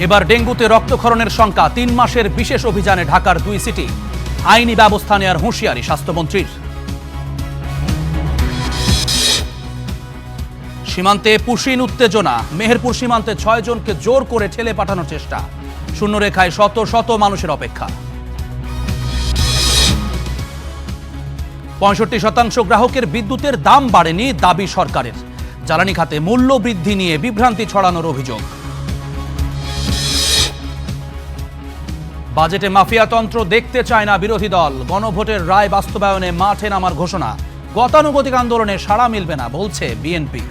এবার ডেঙ্গুতে রক্তক্ষরণের শঙ্কা, 3 মাসের বিশেষ অভিযানে ঢাকার 2 সিটি। আইনি ব্যবস্থা নেওয়ার হুঁশিয়ারি স্বাস্থ্যমন্ত্রীর। সীমান্তে পুশিন উত্তেজনা, মেহেরপুর সীমান্তে 6 জনকে জোর করে ঠেলে পাঠানোর চেষ্টা। শূন্যরেখায় শত শত মানুষের অপেক্ষা। 65% গ্রাহকের বিদ্যুতের দাম বাড়েনি, দাবি সরকারের। জ্বালানি খাতে মূল্য বৃদ্ধি নিয়ে বিভ্রান্তি ছড়ানোর অভিযোগ। বাজেটে মাফিয়াতন্ত্র দেখতে চায় না বিরোধী দল, গণভোটের রায় বাস্তবায়নে মাঠে নামার ঘোষণা। গতানুগতিক আন্দোলনে সাড়া মিলবে না বলছে বিএনপি।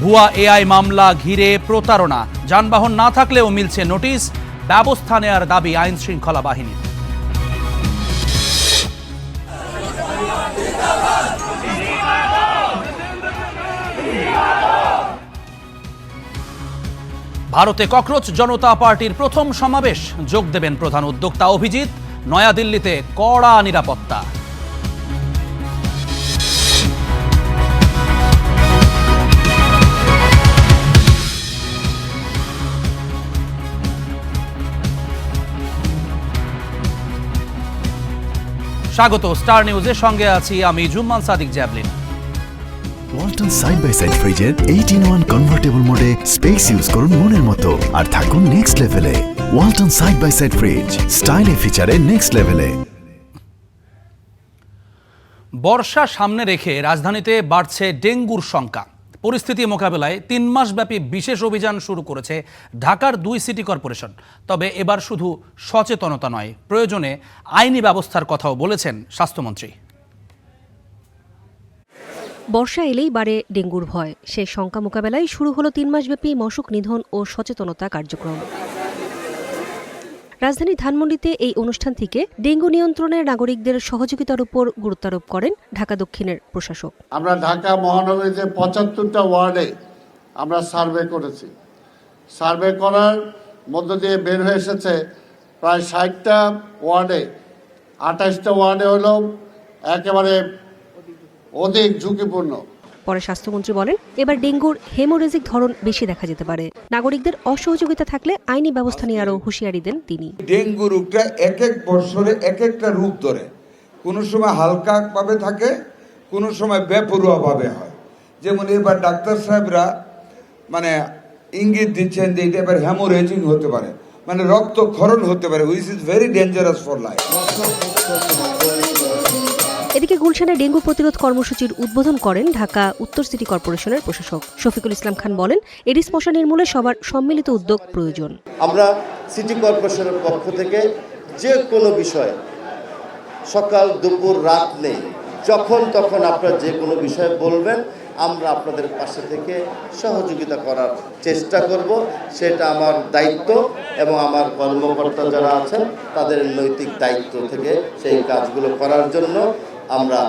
ভুয়া এআই মামলা ঘিরে প্রতারণা, যানবাহন না থাকলেও মিলছে নোটিশ, ব্যবস্থা নেয়ার দাবি আইন শৃঙ্খলা বাহিনীর। ভারতে ককরোচ জনতা পার্টির প্রথম সমাবেশ, যোগ দেবেন প্রধান উদ্যোক্তা অভিজিৎ। নয়াদিল্লিতে কড়া নিরাপত্তা। স্বাগত স্টার নিউজের সঙ্গে আছি আমি Jumman Sadiq Jablin. Walton side by side ফ্রিজের 8-in-1 কনভার্টেবল মোডে স্পেস ইউজ করুন মনের মতো আর থাকুন নেক্সট লেভেলে। Walton side by side fridge, স্টাইলে ফিচারে নেক্সট লেভেলে। বর্ষা সামনে রেখে রাজধানীতে বাড়ছে ডেঙ্গুর শঙ্কা। পরিস্থিতি মোকাবেলায় 3 মাসব্যাপী বিশেষ অভিযান শুরু করেছে ঢাকার 2 সিটি কর্পোরেশন। তবে এবার শুধু সচেতনতা নয়, প্রয়োজনে আইনি ব্যবস্থার কথাও বলেছেন স্বাস্থ্যমন্ত্রী। বর্ষা এলেই বাড়ে ডেঙ্গুর ভয়, সেই শঙ্কা মোকাবেলায় শুরু হলো 3 মাসব্যাপী মশক নিধন ও সচেতনতা কার্যক্রম। রাজধানীর ধানমন্ডিতে এই অনুষ্ঠান থেকে ডেঙ্গু নিয়ন্ত্রণে নাগরিকদের সহযোগিতার উপর গুরুত্বারোপ করেন ঢাকা দক্ষিণের প্রশাসক। আমরা ঢাকা মহানগরীতে 75টা ওয়ার্ডে আমরা সার্ভে করেছি। সার্ভে করার মধ্য দিয়ে বের হয়ে এসেছে প্রায় 60টা ওয়ার্ডে 28টা ওয়ার্ডে হলো একেবারে অধিক ঝুঁকিপূর্ণ। পরে স্বাস্থ্যমন্ত্রী বলেন, এবার ডেঙ্গুর হেমোরেজিক ধরন বেশি দেখা যেতে পারে। নাগরিকদের অসহযোগিতা থাকলে আইনি ব্যবস্থা নেওয়ারও হুঁশিয়ারি দেন তিনি। ডেঙ্গু রোগটা এক এক বছরে এক একটা রূপ ধরে, কোনো সময় হালকা ভাবে থাকে, কোনো সময় বেপরোয়া ভাবে হয়। যেমন এবার ডাক্তার সাহেবরা মানে ইঙ্গিত দিচ্ছেন যে এটা এবার হেমোরেজিং হতে পারে, মানে রক্তক্ষরণ হতে পারে, which is very dangerous for life. এদিকে গুলশানে ডেঙ্গু প্রতিরোধ কর্মসূচির উদ্বোধন করেন ঢাকা উত্তর সিটি কর্পোরেশনের প্রশাসক শফিকুল ইসলাম খান। বলেন, এডিস মশা নির্মূলে সবার সম্মিলিত উদ্যোগ প্রয়োজন। আমরা সিটি কর্পোরেশনের পক্ষ থেকে যে কোনো বিষয়ে সকাল দুপুর রাত নেই, যখন তখন আপনারা যে কোনো বিষয়ে বলবেন, আমরা আপনাদের পাশে থেকে সহযোগিতা করার চেষ্টা করব। সেটা আমার দায়িত্ব এবং আমার কর্মকর্তা যারা আছেন তাদের নৈতিক দায়িত্ব থেকে সেই কাজগুলো করার জন্য আমরা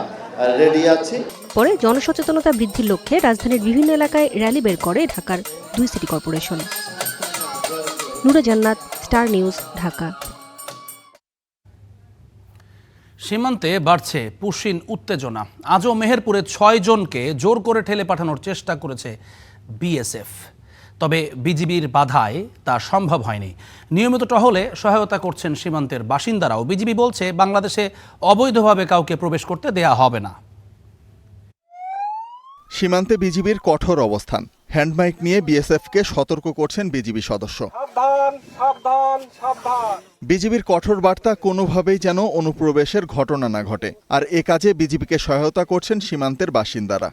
রেডি আছি। পরে জনসচেতনতা বৃদ্ধির লক্ষ্যে রাজধানীর বিভিন্ন এলাকায় র্যালি বের করে ঢাকার 2 সিটি কর্পোরেশন। নুরা জান্নাত, স্টার নিউজ, ঢাকা। সীমান্তে বাড়ছে পুশিন উত্তেজনা। আজও মেহেরপুরে 6 জনকে জোর করে ঠেলে পাঠানোর চেষ্টা করেছে বিএসএফ। তবে বিজিবির বাধায় তা সম্ভব হয়নি। নিয়মিত টহলে সহায়তা করছেন সীমান্তের বাসিন্দারাও। বিজিবি বলছে, বাংলাদেশে অবৈধভাবে কাউকে প্রবেশ করতে দেয়া হবে না। সীমান্তে বিজিবির কঠোর অবস্থান। হ্যান্ডমাইক নিয়ে বিএসএফকে সতর্ক করছেন বিজিবি সদস্য। বিজিবির কঠোর বার্তা কোনোভাবেই যেন অনুপ্রবেশের ঘটনা না ঘটে, আর এ কাজে বিজিবিকে সহায়তা করছেন সীমান্তের বাসিন্দারা।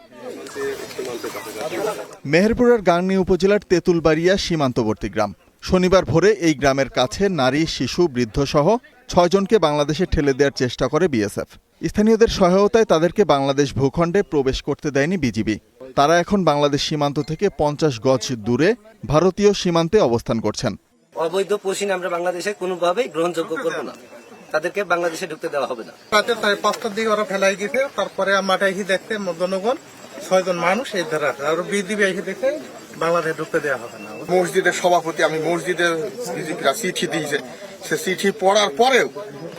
মেহেরপুরের গাংনী উপজেলার তেঁতুলবাড়িয়া সীমান্তবর্তী গ্রাম। শনিবার ভোরে এই গ্রামের কাছে নারী, শিশু, বৃদ্ধ সহ 6 জনকে বাংলাদেশে ঠেলে দেওয়ার চেষ্টা করে বিএসএফ। স্থানীয়দের সহায়তায় তাদেরকে বাংলাদেশ ভূখণ্ডে প্রবেশ করতে দেয়নি বিজিবি। তারা এখন বাংলাদেশ সীমান্ত থেকে 50 গজ দূরে ভারতীয় সীমান্তে অবস্থান করছেন। অবৈধ পুশিন আমরা বাংলাদেশে কোনোভাবেই গ্রহণযোগ্য করব না, তাদেরকে বাংলাদেশে ঢুকতে দেওয়া হবে না। রাতে 5টার দিকে ওরা ফেলাই গেছে, তারপরে আমরা এসে দেখতে জনগণ 6 জন মানুষ এই ধারা আর বিজিবি এসে দেখে বাংলাদেশে ঢুকতে দেওয়া হবে না। মসজিদের সভাপতি, আমি মসজিদের চিঠি দিয়েছে, সে চিঠি পড়ার পরেও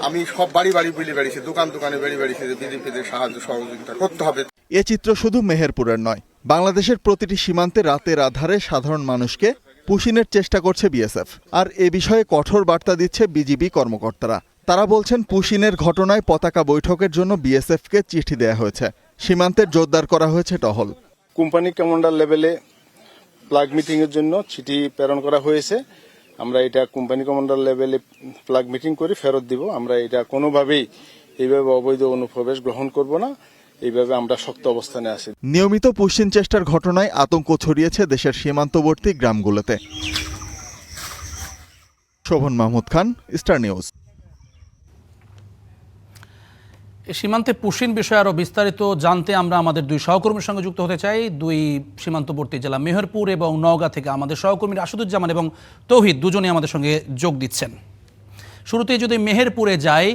আমি সব বাড়ি বাড়ি বলে বেড়িয়েছি, দোকানে বেড়িয়ে বেড়িয়েছি যে বিজেপিদের সাহায্য সহযোগিতা করতে হবে। এ চিত্র শুধু মেহেরপুরের নয়, বাংলাদেশের প্রতিটি সীমান্তে রাতের আধারে সাধারণ মানুষকে পুশিনের চেষ্টা করছে বিএসএফ। আর এ বিষয়ে কঠোর বার্তা দিচ্ছে বিজিবি কর্মকর্তারা। তারা বলছেন পুশিনের ঘটনায় পতাকা বৈঠকের জন্য বিএসএফকে চিঠি দেয়া হয়েছে। সীমান্তের জোরদার করা হয়েছে টহল। কোম্পানি কমান্ডার লেভেলে প্লাগ মিটিং এর জন্য চিঠি প্রেরণ করা হয়েছে। আমরা এটা কোম্পানি কমান্ডার লেভেলে প্লাগ মিটিং করে ফেরত দিব। আমরা এটা কোনোভাবেই এইভাবে অবৈধ অনুপ্রবেশ গ্রহণ করব না। এইভাবে আমরা শক্ত অবস্থানে আছি। নিয়মিত পুশিন চেষ্টার ঘটনায় আতঙ্ক ছড়িয়েছে দেশের সীমান্তবর্তী গ্রামগুলোতে। শোভন মাহমুদ খান, স্টার নিউজ। সীমান্তে পুশিন বিষয়ে আরও বিস্তারিত জানতে আমরা আমাদের দুই সহকর্মীর সঙ্গে যুক্ত হতে চাই। দুই সীমান্তবর্তী জেলা মেহেরপুর এবং নওগাঁ থেকে আমাদের সহকর্মী রাশিদুজ্জামান এবং তৌহিদ দুজনেই আমাদের সঙ্গে যোগ দিচ্ছেন। শুরুতেই যদি মেহেরপুরে যাই,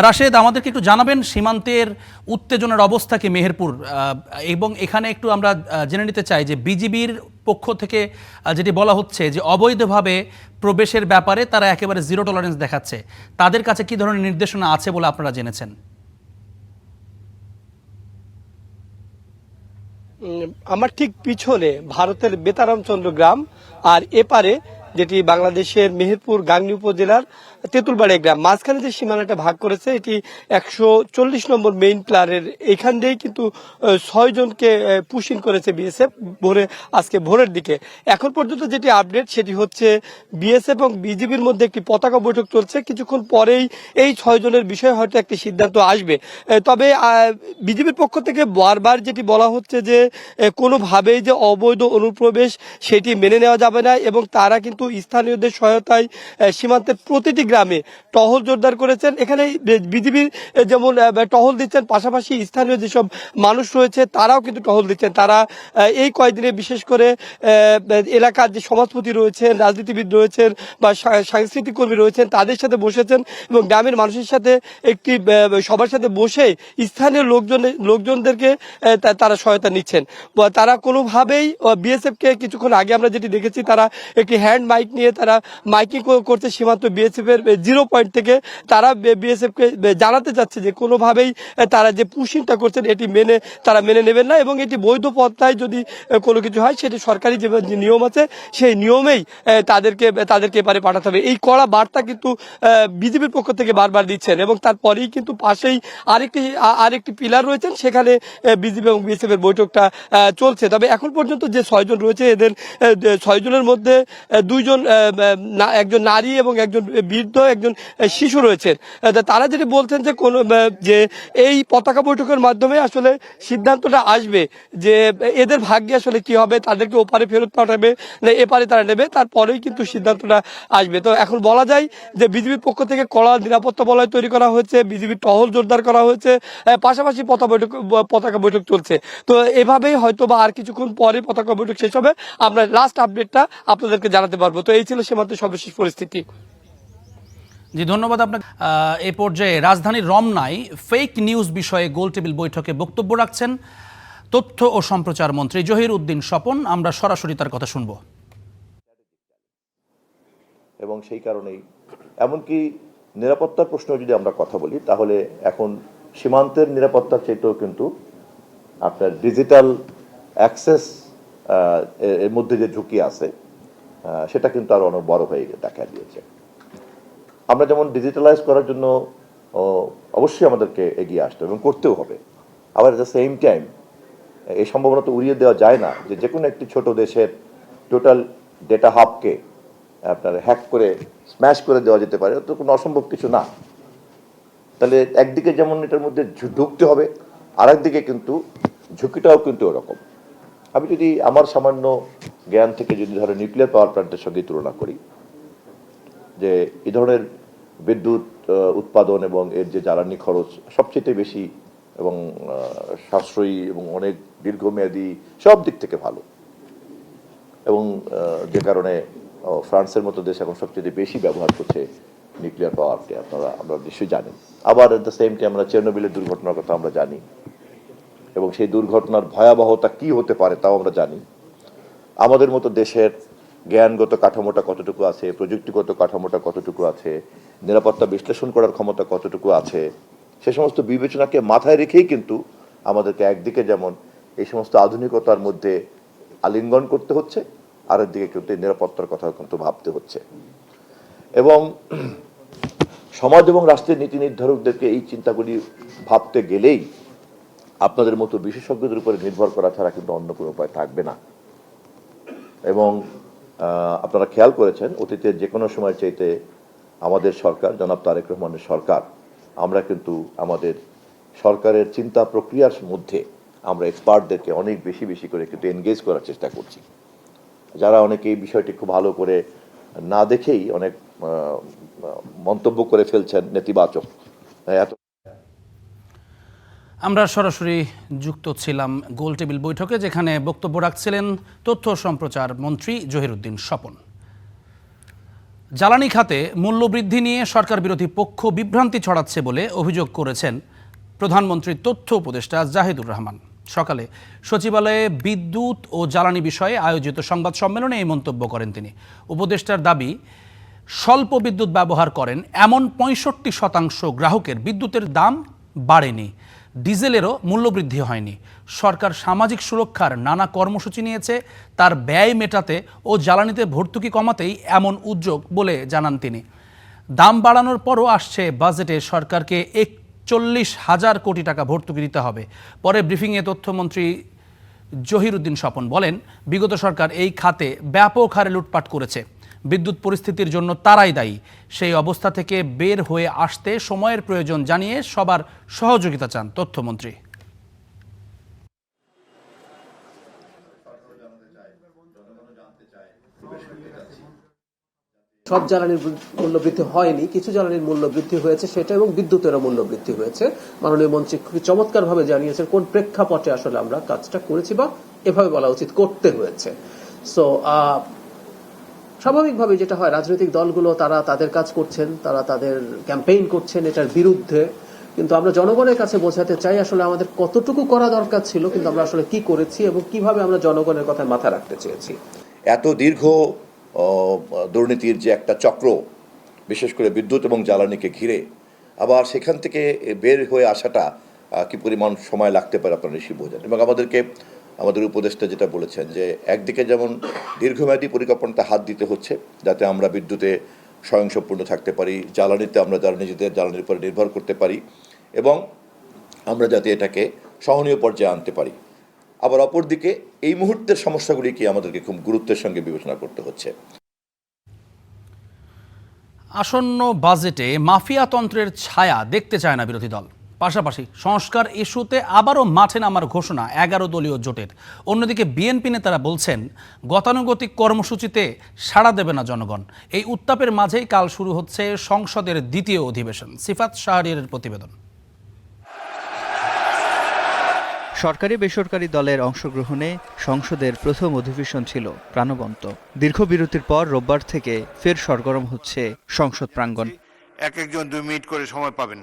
রাশেদ আমাদেরকে একটু জানাবেন সীমান্তের উত্তেজনার অবস্থা কি মেহেরপুর, এবং এখানে একটু আমরা জেনে নিতে চাই যে বিজিবির পক্ষ থেকে যেটি বলা হচ্ছে যে অবৈধভাবে প্রবেশের ব্যাপারে তারা একেবারে জিরো টলারেন্স দেখাচ্ছে, তাদের কাছে কি ধরনের নির্দেশনা আছে বলে আপনারা জেনেছেন? আমার ঠিক পিছনে ভারতের বেতারামচন্দ্র গ্রাম, আর এপারে যেটি বাংলাদেশের মেহেরপুর গাংনী উপজেলার তেঁতুলবাড়ি গ্রাম। মাঝখানে যে সীমানাটা ভাগ করেছে এটি 140 নম্বর মেইন প্লারের, এখান দিয়েই কিন্তু 6 জনকে পুশিং করেছে বিএসএফ আজকে ভোরের দিকে। এখন পর্যন্ত যেটি আপডেট সেটি হচ্ছে বিএসএফ এবং বিজিবির মধ্যে একটি পতাকা বৈঠক চলছে। কিছুক্ষণ পরেই এই 6 জনের বিষয়ে হয়তো একটি সিদ্ধান্ত আসবে। তবে বিজিবির পক্ষ থেকে বারবার যেটি বলা হচ্ছে যে কোনোভাবেই যে অবৈধ অনুপ্রবেশ সেটি মেনে নেওয়া যাবে না, এবং তারা কিন্তু স্থানীয়দের সহায়তায় সীমান্তের প্রতিটি গ্রামে টহল জোরদার করেছেন। এখানে বিজিবির যেমন টহল দিচ্ছেন, পাশাপাশি স্থানীয় যেসব মানুষ রয়েছে তারাও কিন্তু টহল দিচ্ছেন। তারা এই কয়েকদিনে বিশেষ করে এলাকার যে সমাজপতি রয়েছেন, রাজনীতিবিদ রয়েছেন বা সাংস্কৃতিক কর্মী রয়েছেন তাদের সাথে বসেছেন এবং গ্রামের মানুষের সাথে একটি সবার সাথে বসে স্থানীয় লোকজনদেরকে তারা সহায়তা নিচ্ছেন। তারা কোনোভাবেই বিএসএফকে, কিছুক্ষণ আগে আমরা যেটি দেখেছি তারা একটি হ্যান্ড মাইক নিয়ে তারা মাইকিং করছে সীমান্ত বিএসএফ এর 0 পয়েন্ট থেকে। তারা বিএসএফ কে জানাতে চাচ্ছে যে কোনোভাবেই তারা যে পুশিংটা করছেন এটি তারা মেনে নেবেন না, এবং এটি বৈধ পন্থায় যদি কোনো কিছু হয় সেটি সরকারি যে নিয়ম আছে সেই নিয়মেই তাদেরকে এপারে পাঠাতে হবে। এই কড়া বার্তা কিন্তু বিজেপির পক্ষ থেকে বারবার দিচ্ছেন, এবং তারপরেই কিন্তু পাশেই আরেকটি পিলার রয়েছেন, সেখানে বিজেপি এবং বিএসএফ এর বৈঠকটা চলছে। তবে এখন পর্যন্ত যে 6 জন রয়েছে এদের 6 জনের মধ্যে 2 জন, একজন নারী এবং একজন বৃদ্ধ, একজন শিশু রয়েছেন। তারা যেটি বলছেন যে এই পতাকা বৈঠকের মাধ্যমে আসলে সিদ্ধান্তটা আসবে যে এদের ভাগ্যে আসলে কি হবে, তাদেরকে ওপারে ফেরত পাঠাবে না এপারে তারা নেবে, তারপরেই কিন্তু সিদ্ধান্তটা আসবে। তো এখন বলা যায় যে বিজেপির পক্ষ থেকে কড়া নিরাপত্তা বলয় তৈরি করা হয়েছে, বিজেপির টহল জোরদার করা হয়েছে, পাশাপাশি পতাকা বৈঠক চলছে। তো এভাবেই হয়তো বা আর কিছুক্ষণ পরে পতাকা বৈঠক শেষ হবে, আমরা লাস্ট আপডেটটা আপনাদেরকে জানাতে পারবো। তো এই ছিল সীমান্তের সর্বশেষ পরিস্থিতি। জি, ধন্যবাদ আপনাকে। এই পর্যায়ে রাজধানীর রমনায় ফেক নিউজ বিষয়ে গোলটেবিল বৈঠকে বক্তব্য রাখছেন তথ্য ও সম্প্রচার মন্ত্রী জহির উদ্দিন স্বপন। আমরা সরাসরি তার কথা শুনব। এবং সেই কারণেই এমনকি নিরাপত্তার প্রশ্ন যদি আমরা কথা বলি তাহলে এখন সীমান্তের নিরাপত্তার চাইতেও কিন্তু আপনার ডিজিটাল অ্যাক্সেস এর মধ্যে যে ঝুঁকি আছে সেটা কিন্তু আরো অনেক বড় হয়ে দেখা দিয়েছে। আমরা যেমন ডিজিটালাইজ করার জন্য অবশ্যই আমাদেরকে এগিয়ে আসতে হবে এবং করতেও হবে, আবার এট দ্য সেম টাইম এই সম্ভাবনা তো উড়িয়ে দেওয়া যায় না যে কোনো একটি ছোট দেশের টোটাল ডেটা হাবকে আপনার হ্যাক করে স্ম্যাশ করে দেওয়া যেতে পারে, তো কোনো অসম্ভব কিছু না। তাহলে একদিকে যেমন এটার মধ্যে ঢুকতে হবে, আর একদিকে কিন্তু ঝুঁকিটাও কিন্তু ওরকম। আমি যদি আমার সামান্য জ্ঞান থেকে যদি ধরো নিউক্লিয়ার পাওয়ার প্ল্যান্টের সঙ্গে তুলনা করি, যে এই ধরনের বিদ্যুৎ উৎপাদন এবং এর যে জ্বালানি খরচ সবচেয়ে বেশি এবং সাশ্রয়ী এবং অনেক দীর্ঘমেয়াদী, সব দিক থেকে ভালো, এবং যে কারণে ফ্রান্সের মতো দেশ এখন সবচেয়ে বেশি ব্যবহার করছে নিউক্লিয়ার পাওয়ারকে, আমরা নিশ্চয়ই জানি। আবার এট দ্য সেম টাইম আমরা চেরনোবিলের দুর্ঘটনার কথা আমরা জানি, এবং সেই দুর্ঘটনার ভয়াবহতা কি হতে পারে তাও আমরা জানি। আমাদের মতো দেশের জ্ঞানগত কাঠামোটা কতটুকু আছে, প্রযুক্তিগত কাঠামোটা কতটুকু আছে, নিরাপত্তা বিশ্লেষণ করার ক্ষমতা কতটুকু আছে, সে সমস্ত বিবেচনাকে মাথায় রেখেই কিন্তু আমাদেরকে একদিকে যেমন এই সমস্ত আধুনিকতার মধ্যে আলিঙ্গন করতে হচ্ছে, আর একদিকে কিন্তু নিরাপত্তার কথা কিন্তু ভাবতে হচ্ছে। এবং সমাজ এবং রাষ্ট্রের নীতি নির্ধারকদেরকে এই চিন্তাগুলি ভাবতে গেলেই আপনাদের মতো বিশেষজ্ঞদের উপরে নির্ভর করা ছাড়া কিন্তু অন্য কোনো উপায় থাকবে না। এবং আপনারা খেয়াল করেছেন, অতীতে যে কোনো সময় চাইতে আমাদের সরকার, জনাব তারেক রহমানের সরকার, আমরা কিন্তু আমাদের সরকারের চিন্তা প্রক্রিয়ার মধ্যে আমরা এক্সপার্টদেরকে অনেক বেশি বেশি করে কিন্তু এনগেজ করার চেষ্টা করছি, যারা অনেকে এই বিষয়টি খুব ভালো করে না দেখেই অনেক মন্তব্য করে ফেলছেন নেতিবাচক। আমরা সরাসরি যুক্ত ছিলাম গোলটেবিল বৈঠকে, যেখানে বক্তব্য রাখছিলেন তথ্য সম্প্রচার মন্ত্রী জহিরুদ্দিন স্বপন। জ্বালানি খাতে মূল্যবৃদ্ধি নিয়ে সরকার বিরোধী পক্ষ বিভ্রান্তি ছড়াচ্ছে বলে অভিযোগ করেছেন প্রধানমন্ত্রীর তথ্য উপদেষ্টা জাহিদুর রহমান। সকালে সচিবালয়ে বিদ্যুৎ ও জ্বালানি বিষয়ে আয়োজিত সংবাদ সম্মেলনে এই মন্তব্য করেন তিনি। উপদেষ্টার দাবি, স্বল্প বিদ্যুৎ ব্যবহার করেন এমন 65% গ্রাহকের বিদ্যুতের দাম বাড়েনি, ডিজেলেরও মূল্যবৃদ্ধি হয়নি। সরকার সামাজিক সুরক্ষার নানা কর্মসূচি নিয়েছে তার ব্যয় মেটাতে ও জ্বালানিতে ভর্তুকি কমাতেই এমন উদ্যোগ বলে জানান তিনি। দাম বাড়ানোর পরও আসছে বাজেটে সরকারকে 41,000 কোটি টাকা ভর্তুকি দিতে হবে। পরে ব্রিফিংয়ে তথ্যমন্ত্রী জহিরুদ্দিন স্বপন বলেন, বিগত সরকার এই খাতে ব্যাপক হারে লুটপাট করেছে, বিদ্যুৎ পরিস্থিতির জন্য তারাই দায়ী। সেই অবস্থা থেকে বের হয়ে আসতে সময়ের প্রয়োজন জানিয়ে সবার সহযোগিতা চান তথ্যমন্ত্রী। সব জ্বালানির মূল্য বৃদ্ধি হয়নি, কিছু জ্বালানির মূল্য বৃদ্ধি হয়েছে সেটা, এবং বিদ্যুতেরও মূল্য বৃদ্ধি হয়েছে। মাননীয় মন্ত্রী খুবই চমৎকার ভাবে জানিয়েছেন কোন প্রেক্ষাপটে আসলে আমরা কাজটা করেছি, বা এভাবে বলা উচিত করতে হয়েছে। সো স্বাভাবিকভাবে যেটা হয়, রাজনৈতিক দলগুলো তারা তাদের কাজ করছেন, তারা তাদের ক্যাম্পেইন করছেন এটার বিরুদ্ধে, কিন্তু আমরা জনগণের কাছে বোঝাতে চাই আসলে আমাদের কতটুকু করা দরকার ছিল, কিন্তু আমরা আসলে কি করেছি এবং কিভাবে আমরা জনগণের কথা মাথায় রাখতে চেয়েছি। এত দীর্ঘ দুর্নীতির যে একটা চক্র, বিশেষ করে বিদ্যুৎ এবং জ্বালানিকে ঘিরে, আবার সেখান থেকে বের হয়ে আসাটা কি পরিমাণ সময় লাগতে পারে আপনারা নিশ্চয়ই বোঝেন। এবং আমাদের উপদেষ্টা যেটা বলেছেন যে একদিকে যেমন দীর্ঘমেয়াদী পরিকল্পনাতে হাত দিতে হচ্ছে যাতে আমরা বিদ্যুতে স্বয়ংসম্পূর্ণ থাকতে পারি, জ্বালানিতে আমরা যারা নিজেদের জ্বালানির উপরে নির্ভর করতে পারি, এবং আমরা যাতে এটাকে সহনীয় পর্যায়ে আনতে পারি। আবার অপরদিকে এই মুহূর্তের সমস্যাগুলিকে আমাদেরকে খুব গুরুত্বের সঙ্গে বিবেচনা করতে হচ্ছে। আসন্ন বাজেটে মাফিয়াতন্ত্রের ছায়া দেখতে চায় না বিরোধী দল। পাশাপাশি সংস্কার ইস্যুতে আবারও মাঠে নামার ঘোষণা 11 দলীয় জোটের। অন্যদিকে বিএনপি নেতারা বলছেন, গতানুগতিক কর্মসূচিতে সাড়া দেবে না জনগণ। এই উত্তাপের মাঝেই কাল শুরু হচ্ছে সংসদের দ্বিতীয় অধিবেশন। সিফাত শাহরিয়ারের প্রতিবেদন। সরকারি বেসরকারি দলের অংশগ্রহণে সংসদের প্রথম অধিবেশন ছিল প্রাণবন্ত। দীর্ঘ বিরতির পর রোববার থেকে ফের সরগরম হচ্ছে সংসদ প্রাঙ্গণ। একজন 2 মিনিট করে সময় পাবেন।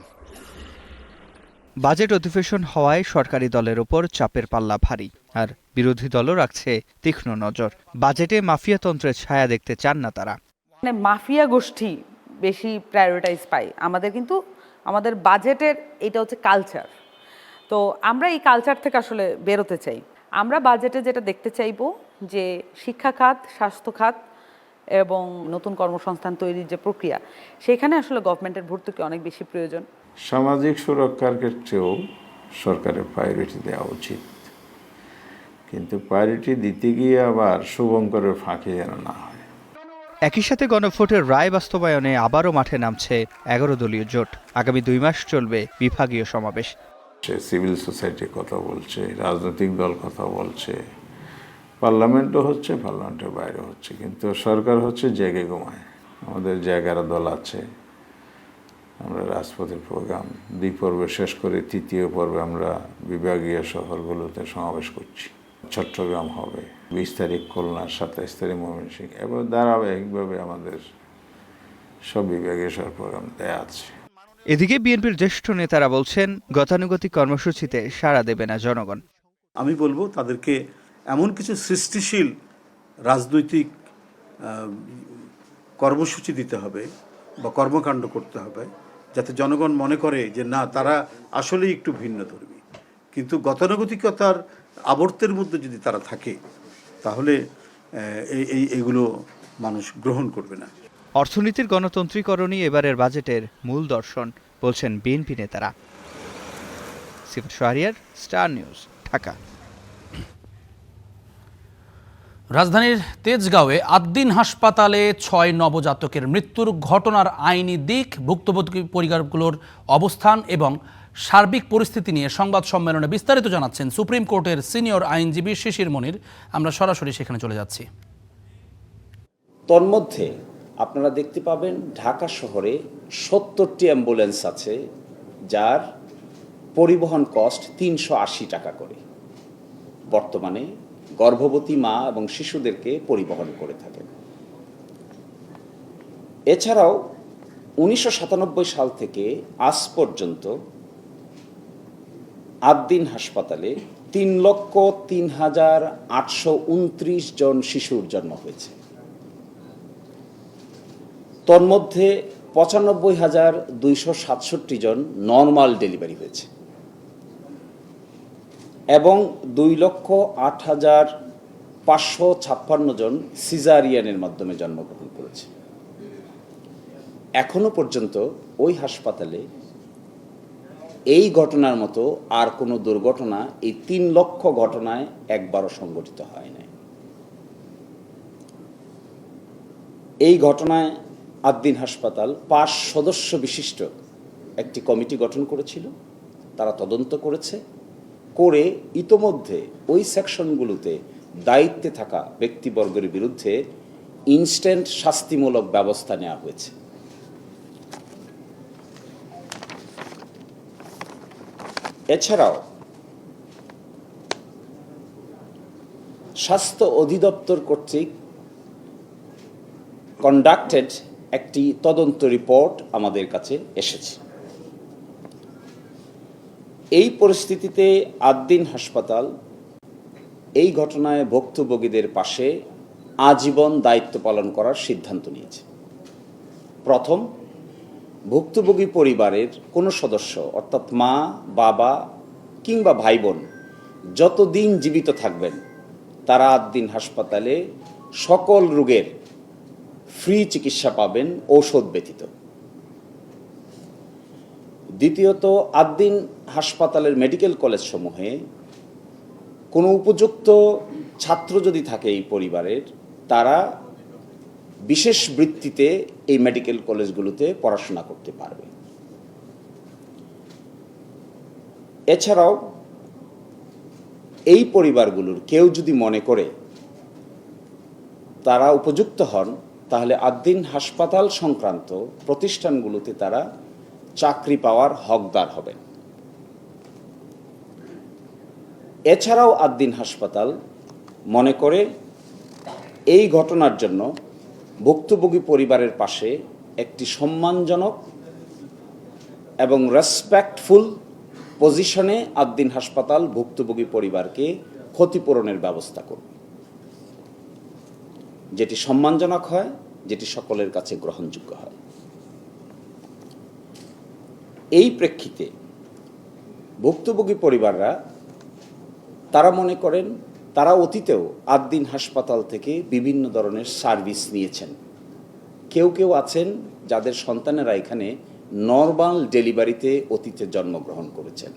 বাজেট অধিবেশন হওয়ায় সরকারি দলের ওপর চাপের পাল্লা ভারী, আর বিরোধী দলও রাখছে তীক্ষ্ণ নজর। বাজেটে মাফিয়াতন্ত্রের ছায়া দেখতে চান না তারা। মানে মাফিয়া গোষ্ঠী বেশি প্রায়োরিটাইজ পায় আমাদের বাজেটের এটা হচ্ছে কালচার। তো আমরা এই কালচার থেকে আসলে বেরোতে চাই। আমরা বাজেটে যেটা দেখতে চাইবো যে শিক্ষা খাত, স্বাস্থ্য খাত এবং নতুন কর্মসংস্থান তৈরির যে প্রক্রিয়া, সেখানে আসলে গভর্নমেন্টের ভর্তুকি অনেক বেশি প্রয়োজন। সামাজিক সুরক্ষার ক্ষেত্রেও সরকারের প্রায়োরিটি দেওয়া উচিত, কিন্তু প্রায়োরিটি দিতে গিয়ে আবার শুভঙ্করের ফাঁকি যেন না হয়। একই সাথে গণভোটের রায় বাস্তবায়নে আবারও মাঠে নামছে 11 দলীয় জোট। আগামী 2 মাস চলবে বিভাগীয় সমাবেশ। সিভিল সোসাইটি কথা বলছে, রাজনৈতিক দল কথা বলছে, পার্লামেন্টও হচ্ছে, পার্লামেন্টের বাইরে হচ্ছে, কিন্তু সরকার হচ্ছে জেগে ঘুমায়। আমাদের যে 11 দল আছে, আমরা রাজপথের প্রোগ্রাম 2 পর্বে শেষ করে 3য় পর্বে আমরা বিভাগীয় শহরগুলোতে সমাবেশ করছি। চট্টগ্রাম হবে, 20 তারিখ খুলনা, 27 তারিখ ময়মনসিংহ, এবার ধারাবাহিকভাবে আমাদের সব বিভাগীয় শহর প্রোগ্রাম দেয়া আছে। এদিকে বিএনপির জ্যেষ্ঠ নেতারা বলছেন, গতানুগতিক কর্মসূচিতে সাড়া দেবে না জনগণ। আমি বলবো তাদেরকে এমন কিছু সৃষ্টিশীল রাজনৈতিক কর্মসূচি দিতে হবে বা কর্মকাণ্ড করতে হবে, যাতে জনগণ মনে করে যে না, তারা আসলেই একটু ভিন্নধর্মী। কিন্তু গতানুগতিকতার আবর্তের মধ্যে যদি তারা থাকে তাহলে এগুলো মানুষ গ্রহণ করবে না। অর্থনীতির গণতন্ত্রীকরণই এবারের বাজেটের মূল দর্শন বলছেন বিএনপি নেতারা। সিফাত শাহরিয়ার, স্টার নিউজ, ঢাকা। রাজধানীর তেজগাঁওয়ে আদ্দিন হাসপাতালে 6 নবজাতকের মৃত্যুর ঘটনার আইনি দিক, ভুক্তভোগী পরিবারগুলোর অবস্থান এবং সার্বিক পরিস্থিতি নিয়ে সংবাদ সম্মেলনে বিস্তারিত জানাচ্ছেন সুপ্রিম কোর্টের সিনিয়র আইনজীবী শিশির মনির। আমরা সরাসরি সেখানে চলে যাচ্ছি। তন্মধ্যে আপনারা দেখতে পাবেন ঢাকা শহরে 70টি অ্যাম্বুলেন্স আছে, যার পরিবহন কস্ট 380 টাকা করে বর্তমানে গর্ভবতী মা এবং শিশুদেরকে পরিবহন করে থাকেন। এছাড়াও 1997 সাল থেকে আজ পর্যন্ত আদ্দিন হাসপাতালে 3,03,829 জন শিশুর জন্ম হয়েছে। তন্মধ্যে 95,267 জন নর্মাল ডেলিভারি হয়েছে এবং 2,08,556 জন সিজারিয়ানের মাধ্যমে জন্মগ্রহণ করেছে। এখনো পর্যন্ত ওই হাসপাতালে এই ঘটনার মতো আর কোনো দুর্ঘটনা এই 3 লক্ষ ঘটনায় একবারও সংঘটিত হয় নাই। এই ঘটনায় আদ্দিন হাসপাতাল 5 সদস্য বিশিষ্ট একটি কমিটি গঠন করেছিল। তারা তদন্ত করেছে, করে ইতোমধ্যে ওই সেকশনগুলোতে দায়িত্বে থাকা ব্যক্তিবর্গের বিরুদ্ধে ইনস্ট্যান্ট শাস্তিমূলক ব্যবস্থা নেওয়া হয়েছে। এছাড়াও স্বাস্থ্য অধিদপ্তর কর্তৃক কন্ডাক্টেড একটি তদন্ত রিপোর্ট আমাদের কাছে এসেছে। এই পরিস্থিতিতে আদ্দিন হাসপাতাল এই ঘটনায় ভুক্তভোগীদের পাশে আজীবন দায়িত্ব পালন করার সিদ্ধান্ত নিয়েছে। প্রথম, ভুক্তভোগী পরিবারের কোনো সদস্য অর্থাৎ মা, বাবা কিংবা ভাই বোন যতদিন জীবিত থাকবেন তারা আদ্দিন হাসপাতালে সকল রোগের ফ্রি চিকিৎসা পাবেন, ঔষধ ব্যতীত। দ্বিতীয়ত, আদ্দিন হাসপাতালের মেডিকেল কলেজ সমূহে কোনো উপযুক্ত ছাত্র যদি থাকে এই পরিবারের, তারা বিশেষ বৃত্তিতে এই মেডিকেল কলেজগুলোতে পড়াশোনা করতে পারবে। এছাড়াও এই পরিবারগুলোর কেউ যদি মনে করে তারা উপযুক্ত হন, তাহলে আদ্দিন হাসপাতাল সংক্রান্ত প্রতিষ্ঠানগুলোতে তারা চাকরি পাওয়ার হকদার হবেন। এছাড়াও আদ্দিন হাসপাতাল মনে করে এই ঘটনার জন্য ভুক্তভোগী পরিবারের পাশে একটি সম্মানজনক এবং রেসপেক্টফুল পজিশনে আদ্দিন হাসপাতাল ভুক্তভোগী পরিবারকে ক্ষতিপূরণের ব্যবস্থা করবে, যেটি সম্মানজনক হয়, যেটি সকলের কাছে গ্রহণযোগ্য হয়। এই প্রেক্ষিতে ভুক্তভোগী পরিবাররা তারা মনে করেন তারা অতীতেও আদ্দিন হাসপাতাল থেকে বিভিন্ন ধরনের সার্ভিস নিয়েছেন। কেউ কেউ আছেন যাদের সন্তানেরা এখানে নর্মাল ডেলিভারিতে অতীতে জন্মগ্রহণ করেছেন।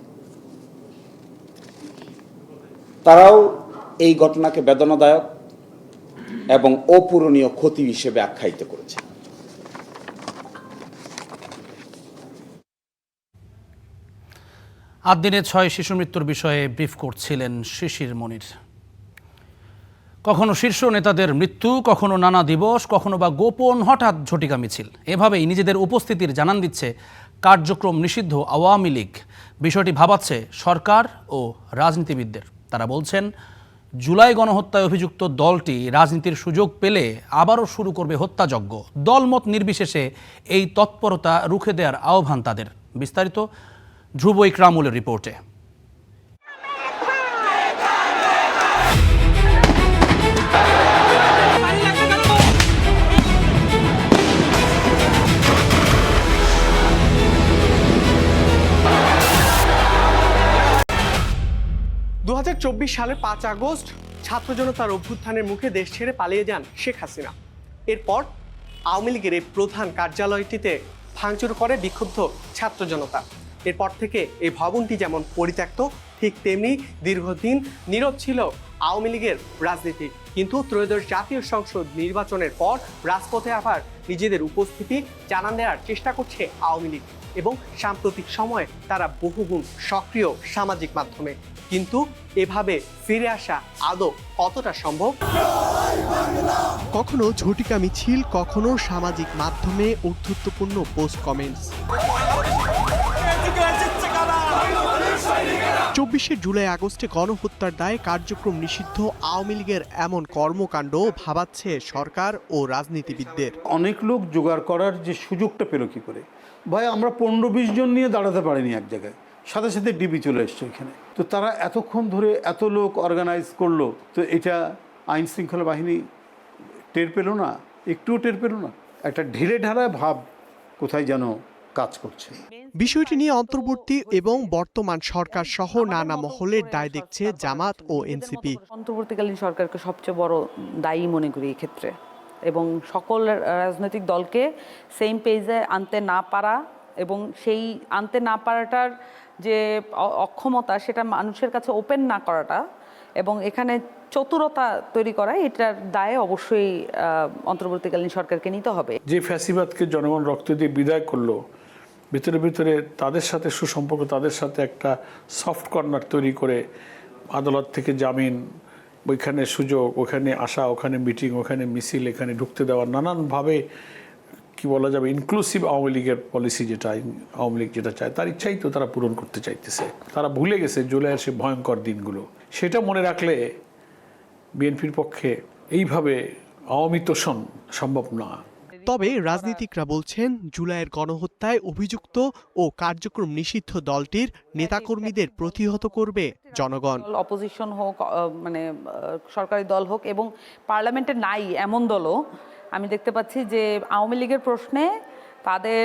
তারাও এই ঘটনাকে বেদনাদায়ক এবং অপূরণীয় ক্ষতি হিসেবে আখ্যায়িত করেছেন। আদ্দিনের 6 শিশু মৃত্যুর বিষয়ে ব্রিফ করছিলেন শিশির মনির। কখনো শীর্ষ নেতাদের মৃত্যু, কখনো নানা দিবস, কখনো বা গোপন হঠাৎ ঝটিকা মিছিল, এভাবেই নিজেদের উপস্থিতির জানান দিচ্ছে কার্যক্রম নিষিদ্ধ আওয়ামী লীগ। বিষয়টি ভাবাচ্ছে সরকার ও রাজনীতিবিদদের। তারা বলছেন, জুলাই গণহত্যায় অভিযুক্ত দলটি রাজনীতির সুযোগ পেলে আবারও শুরু করবে হত্যাযজ্ঞ। দলমত নির্বিশেষে এই তৎপরতা রুখে দেওয়ার আহ্বান তাদের। বিস্তারিত ধ্রুব ইকরামুলের রিপোর্টে। সালের 5 আগস্ট ছাত্র জনতার অভ্যুত্থানের মুখে দেশ ছেড়ে পালিয়ে যান শেখ হাসিনা। এরপর আওয়ামী লীগের এই প্রধান কার্যালয়টিতে ভাঙচুর করে বিক্ষুব্ধ ছাত্র জনতা। এরপর থেকে এই ভবনটি যেমন পরিত্যক্ত, ঠিক তেমনি দীর্ঘদিন নীরব ছিল আওয়ামী লীগের রাজনীতি। কিন্তু ত্রয়োদশ জাতীয় সংসদ নির্বাচনের পর রাজপথে আবার নিজেদের উপস্থিতি জানান দেওয়ার চেষ্টা করছে আওয়ামী লীগ, এবং সাম্প্রতিক সময়ে তারা বহুগুণ সক্রিয় সামাজিক মাধ্যমে। কিন্তু এভাবে ফিরে আসা আদৌ কতটা সম্ভব? কখনো ঝটিকা মিছিল, কখনো সামাজিক মাধ্যমে ঔদ্ধত্যপূর্ণ পোস্ট কমেন্টস। 24শে জুলাই আগস্টে গণহত্যার দায়ে কার্যক্রম নিষিদ্ধ আওয়ামী লীগের এমন কর্মকাণ্ড ভাবাচ্ছে সরকার ও রাজনীতিবিদদের। অনেক লোক জোগাড় করার যে সুযোগটা পেল কি করে? ভাই, আমরা 15-20 জন নিয়ে দাঁড়াতে পারিনি এক জায়গায়, সাথে সাথে ডিবি চলে এসছে এখানে। তো তারা এতক্ষণ ধরে এত লোক অর্গানাইজ করলো, তো এটা আইন শৃঙ্খলা বাহিনী টের পেল না, একটুও টের পেল না। একটা ঢিলে ঢালা ভাব কোথায় যেন কাজ করছে। বিষয়টি নিয়ে অন্তর্বর্তী এবং বর্তমান সরকার সহ নানা মহলের দায় দেখছে জামাত ও এনসিপি। অন্তর্বর্তীকালীন সরকারকে সবচেয়ে বড় দায়ী মনে করি এই ক্ষেত্রে, এবং সকল রাজনৈতিক দলকে সেম পেজে আনতে না পারা এবং সেই আনতে না পারাটার যে অক্ষমতা, সেটা মানুষের কাছে ওপেন না করাটা এবং এখানে চতুরতা তৈরি করা, এটার দায়ে অবশ্যই অন্তর্বর্তীকালীন সরকারকে নিতে হবে। যে ফ্যাসিবাদকে জনগণ রক্ত দিয়ে বিদায় করলো, ভিতরে ভিতরে তাদের সাথে সুসম্পর্ক, তাদের সাথে একটা সফট কর্নার তৈরি করে আদালত থেকে জামিন, ওইখানে সুযোগ, ওখানে আসা, ওখানে মিটিং, ওখানে মিছিল, এখানে ঢুকতে দেওয়া, নানানভাবে কি বলা যাবে ইনক্লুসিভ আওয়ামী লীগের পলিসি, যেটা আওয়ামী লীগ যেটা চায় তার ইচ্ছাই তো তারা পূরণ করতে চাইতেছে। তারা ভুলে গেছে জুলাইয়ের সে ভয়ঙ্কর দিনগুলো। সেটা মনে রাখলে বিএনপির পক্ষে এইভাবে আওয়ামী তোষণ সম্ভব না। তবে রাজনীতিকরা বলছেন, জুলাইয়ের গণহত্যায় অভিযুক্ত ও কার্যক্রম নিষিদ্ধ দলটির নেতাকর্মীদের প্রতিহত করবে জনগণ। অপোজিশন হোক, মানে সরকারি দল হোক, এবং পার্লামেন্টে নাই এমন দলও আমি দেখতে পাচ্ছি যে আওয়ামী লীগের প্রশ্নে তাদের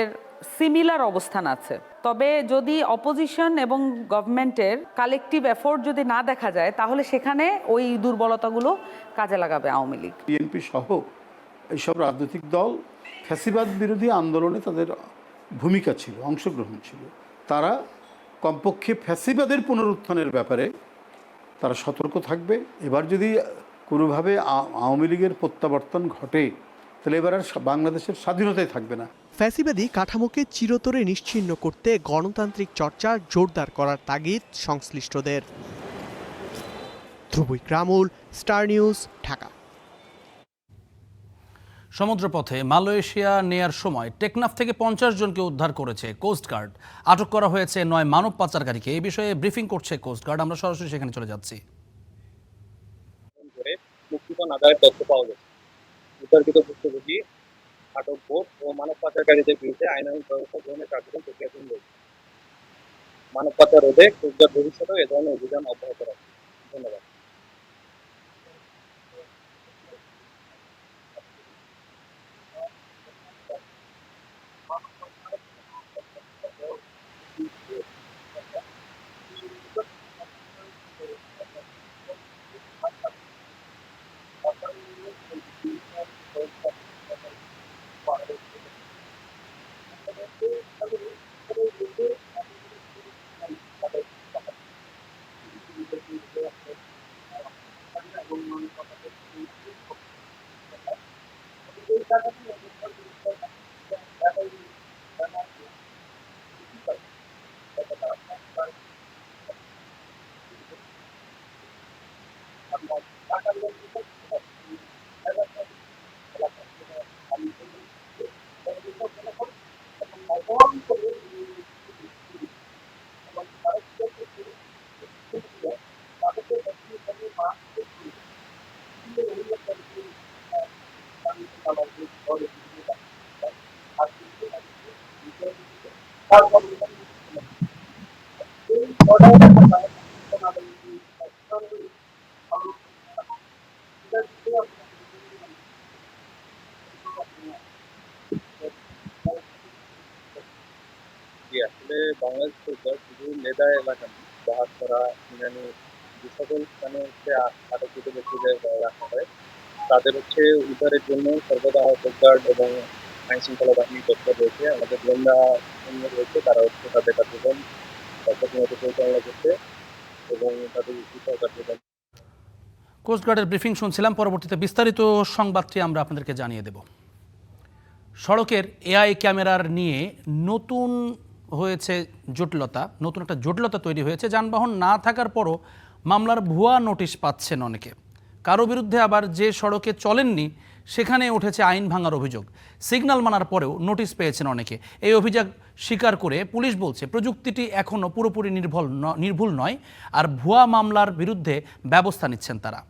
সিমিলার অবস্থান আছে। তবে যদি অপোজিশন এবং গভর্নমেন্টের কালেকটিভ এফোর্ট যদি না দেখা যায়, তাহলে সেখানে ওই দুর্বলতাগুলো কাজে লাগাবে আওয়ামী লীগ। বিএনপি সহ এইসব রাজনৈতিক দল ফ্যাসিবাদ বিরোধী আন্দোলনে তাদের ভূমিকা ছিল, অংশগ্রহণ ছিল। তারা কমপক্ষে ফ্যাসিবাদের পুনরুত্থানের ব্যাপারে তারা সতর্ক থাকবে। এবার যদি কোনোভাবে আওয়ামী লীগের প্রত্যাবর্তন ঘটে, তাহলে এবার আর বাংলাদেশের স্বাধীনতাই থাকবে না। ফ্যাসিবাদী কাঠামোকে চিরতরে নিশ্চিহ্ন করতে গণতান্ত্রিক চর্চা জোরদার করার তাগিদ সংশ্লিষ্টদের। Dhruba Ikramul, star news, Dhaka. সমুদ্রপথে মালয়েশিয়া নেয়ার সময় টেকনাফ থেকে 50 জনকে উদ্ধার করেছে কোস্টগার্ড। আটক করা হয়েছে 9 মানব পাচারকারীকে। এই বিষয়ে ব্রিফিং করছে কোস্টগার্ড। আমরা সরাসরি সেখানে চলে যাচ্ছি। মুক্তিপণ আদায়ের তথ্য পাওয়া গেছে। উদ্ধারকৃত ভুক্তভোগী, আটক বোট ও মানব পাচারকারীদের বিরুদ্ধে আইনানুগ ব্যবস্থা গ্রহণের কার্যক্রম প্রক্রিয়াধীন রয়েছে। মানব পাচার রোধে কোস্টগার্ড ভবিষ্যতেও এ ধরনের অভিযান অব্যাহত রাখবে। ধন্যবাদ। আসলে বাংলাদেশ সরকার শুধু মেদা এলাকা, বাহাতরা, ইনানি যে সকল স্থানে হচ্ছে আটককৃত ব্যক্তিদের রাখা হয় তাদের হচ্ছে উদ্ধারের জন্য সর্বদা কোস্টগার্ড এবং আইন শৃঙ্খলা বাহিনী তৎপর রয়েছে। আমাদের গোয়েন্দা সৈন্য রয়েছে, তারা হচ্ছে তাদের কার্যক্রম প্রতিনিয়ত পরিচালনা করছে এবং তাদের বিচার কার্যক্রম। কোস্টগার্ডের ব্রিফিং শুনছিলাম। পরবর্তীতে বিস্তারিত সংবাদটি আমরা আপনাদেরকে জানিয়ে দেব। সড়কের এআই ক্যামেরার নিয়ে নতুন একটা জটিলতা তৈরি হয়েছে। যানবাহন না থাকার পরও মামলার ভুয়া নোটিশ পাচ্ছেন অনেকে। কারো বিরুদ্ধে আবার যে সড়কে চলেননি সেখানে উঠেছে আইন ভাঙার অভিযোগ। সিগন্যাল মানার পরেও নোটিশ পেয়েছেন অনেকে। এই অভিযোগ স্বীকার করে পুলিশ বলছে প্রযুক্তিটি এখনও পুরোপুরি নির্ভুল নয়, আর ভুয়া মামলার বিরুদ্ধে ব্যবস্থা নিচ্ছেন তারা।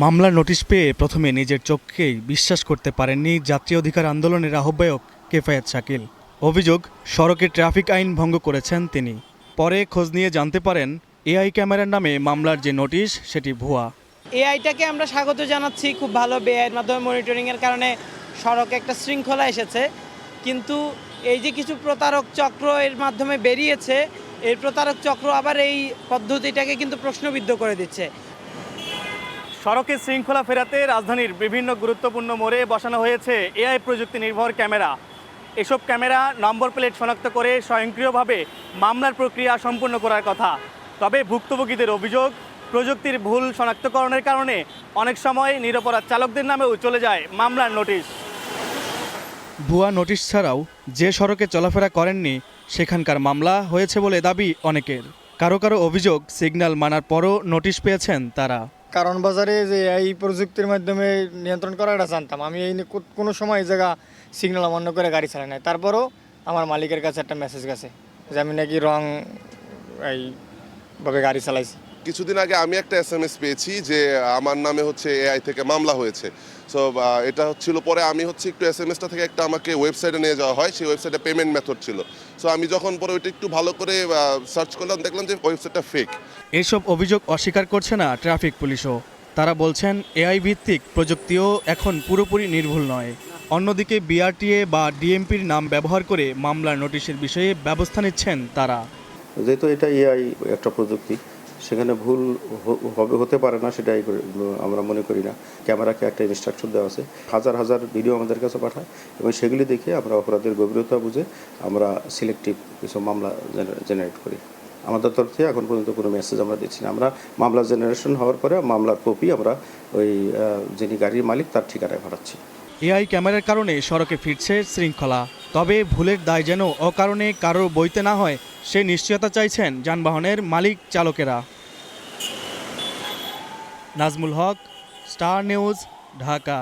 মামলার নোটিশ পেয়ে প্রথমে নিজের চোখকেই বিশ্বাস করতে পারেননি যাত্রী অধিকার আন্দোলনের আহ্বায়ক কেফায়েত শাকিল। অভিযোগ, সড়কে ট্রাফিক আইন ভঙ্গ করেছেন তিনি। পরে খোঁজ নিয়ে জানতে পারেন এআই ক্যামেরার নামে মামলার যে নোটিশ সেটি ভুয়া। এআইটাকে আমরা স্বাগত জানাচ্ছি, খুব ভালো। এআইয়ের মাধ্যমে মনিটরিংয়ের কারণে সড়কে একটা শৃঙ্খলা এসেছে, কিন্তু এই যে কিছু প্রতারক চক্র এর মাধ্যমে বেরিয়েছে, এই প্রতারক চক্র আবার এই পদ্ধতিটাকে কিন্তু প্রশ্নবিদ্ধ করে দিচ্ছে। সড়কে শৃঙ্খলা ফেরাতে রাজধানীর বিভিন্ন গুরুত্বপূর্ণ মোড়ে বসানো হয়েছে এআই প্রযুক্তি নির্ভর ক্যামেরা। এসব ক্যামেরা নম্বর প্লেট শনাক্ত করে স্বয়ংক্রিয়ভাবে মামলার প্রক্রিয়া সম্পূর্ণ করার কথা। তবে ভুক্তভোগীদের অভিযোগ, প্রযুক্তির ভুল শনাক্তকরণের কারণে অনেক সময় নিরপরাধ চালকদের নামেও চলে যায় মামলার নোটিশ। ভুয়া নোটিশ ছাড়াও যে সড়কে চলাফেরা করেননি সেখানকার মামলা হয়েছে বলে দাবি অনেকের। কারো কারো অভিযোগ, সিগন্যাল মানার পরও নোটিশ পেয়েছেন তারা। কারণ বাজারে যে এই প্রযুক্তির মাধ্যমে নিয়ন্ত্রণ করাটা জানতাম, আমি এই কোনো সময় এই জায়গা সিগন্যাল অমান্য করে গাড়ি চালাই নাই। তারপরও আমার মালিকের কাছে একটা মেসেজ গেছে যে আমি নাকি রং এইভাবে গাড়ি চালাইছি। কিছুদিন আগে আমি একটা SMS পেয়েছি যে আমার নামে হচ্ছে এআই থেকে মামলা হয়েছে। সো এটা হচ্ছিল, পরে আমি হচ্ছে একটু SMSটা থেকে একটা আমাকে ওয়েবসাইটে নিয়ে যাওয়া হয়, সেই ওয়েবসাইটে পেমেন্ট মেথড ছিল। সো আমি যখন পরে ওইটা একটু ভালো করে সার্চ করলাম, দেখলাম যে ওয়েবসাইটটা ফেক। এসব অভিযোগ অস্বীকার করছে না ট্রাফিক পুলিশও। তারা বলছেন এআই ভিত্তিক প্রযুক্তিও এখন পুরোপুরি নির্ভুল নয়। অন্যদিকে BRTA বা DMPর নাম ব্যবহার করে মামলার নোটিশের বিষয়ে ব্যবস্থা নিচ্ছেন তারা। যেহেতু এটা এআই একটা প্রযুক্তি, সেখানে ভুল হতে পারে না, সেটাই আমরা মনে করি না। ক্যামেরাকে একটা ইনস্ট্রাকশন দেওয়া আছে, হাজার হাজার ভিডিও আমাদের কাছে পাঠায় এবং সেগুলি দেখে আমরা অপরাধের গভীরতা বুঝে আমরা সিলেক্টিভ কিছু মামলা জেনারেট করি। আমাদের তরফ থেকে এখন পর্যন্ত কোনো মেসেজ আমরা দিচ্ছি না। আমরা মামলা জেনারেশন হওয়ার পরে মামলার কপি আমরা ওই যিনি গাড়ির মালিক তার ঠিকানায় পাঠাচ্ছি। এআই ক্যামেরার কারণে সড়কে ফিরছে শৃঙ্খলা। তবে ভুলের দায় যেন অকারণে কারোর বইতে না হয় সে নিশ্চয়তা চাইছেন যানবাহনের মালিক চালকেরা। নাজমুল হক, স্টার নিউজ, ঢাকা।